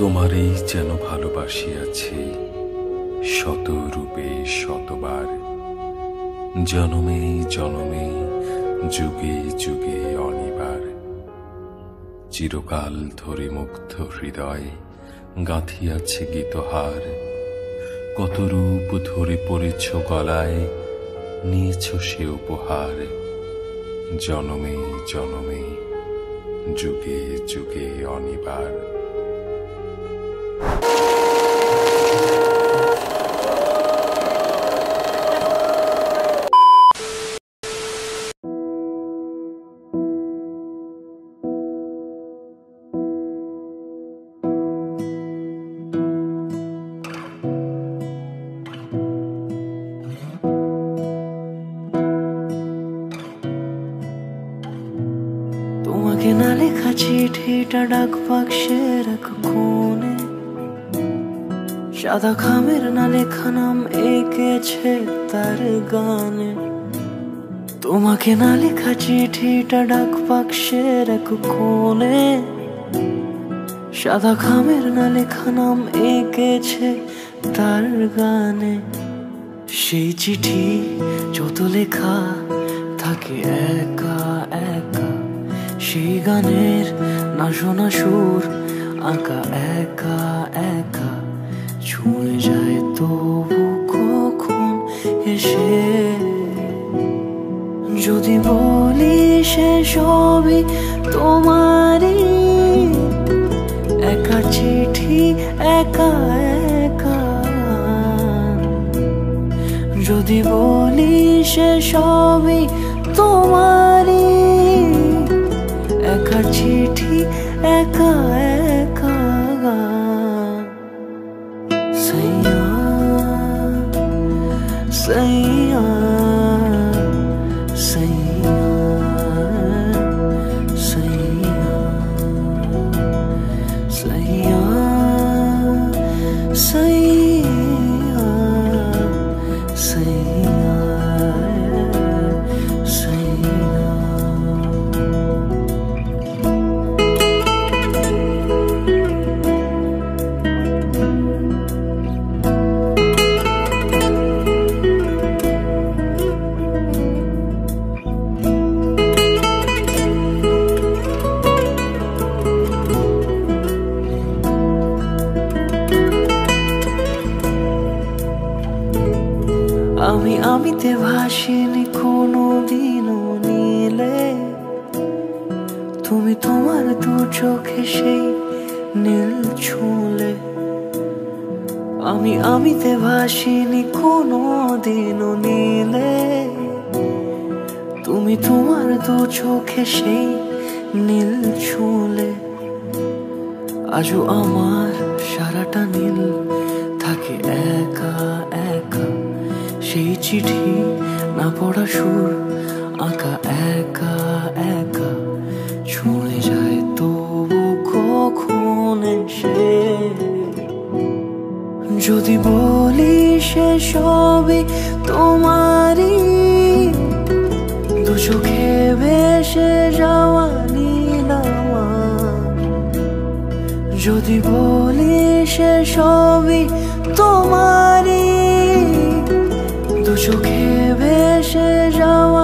তোমারই যেন ভালোবাসিয়াছি শত রূপে শতবার, জনমে জনমে যুগে যুগে অনিবার। চিরকাল ধরে মুগ্ধ হৃদয় গাঁথিয়াছে গীতহার, কত রূপ ধরে পড়েছ গলায়, নিয়েছ সে উপহার। জনমে জনমে যুগে যুগে অনিবার। তোমাকে না লেখা চিঠিটা ডাক বাক্সের এক কোণে, সাদা খামের না লেখা নাম এঁকেছে তার গানে। তোমাকে না লেখা চিঠিটা ডাক বাক্সের এক কোণে, সাদা খামের না লেখা নাম এঁকেছে তার গানে। সেই চিঠি যত লেখা থাকে একা একা, সেই গানের না শোনা সুর আঁকা একা একা, ছুঁয়ে যায় তবু কখন এসে। যদি বলি সে সবই তোমারই, একা চিঠি একা একা। যদি বলি সে সবই তোমারই, একা চিঠি একা একা। সैया सैया सैया सैया सैया सैया सैया सैया। আমি আমিতে ভাসিনি কোনো দিনও নীলে, তুমি তোমার দু চোখে সেই নীল ছুঁলে। আমি আমিতে ভাসিনি কোনো দিনও নীলে, তুমি তোমার দু চোখে সেই নীল ছুঁলে। আজও আমার সারাটা নীল থাকে একা একা, সেই চিঠি না পড়া সুর আঁকা একা একা, ছুঁয়ে যায় তবু কখন এসে। যদি বলি সে সবই তোমারই, দু চোখে ভেসে যাওয়া নীলামা। যদি বলি সে সবই তোমারই, দু চোখে ভেসে যাওয়া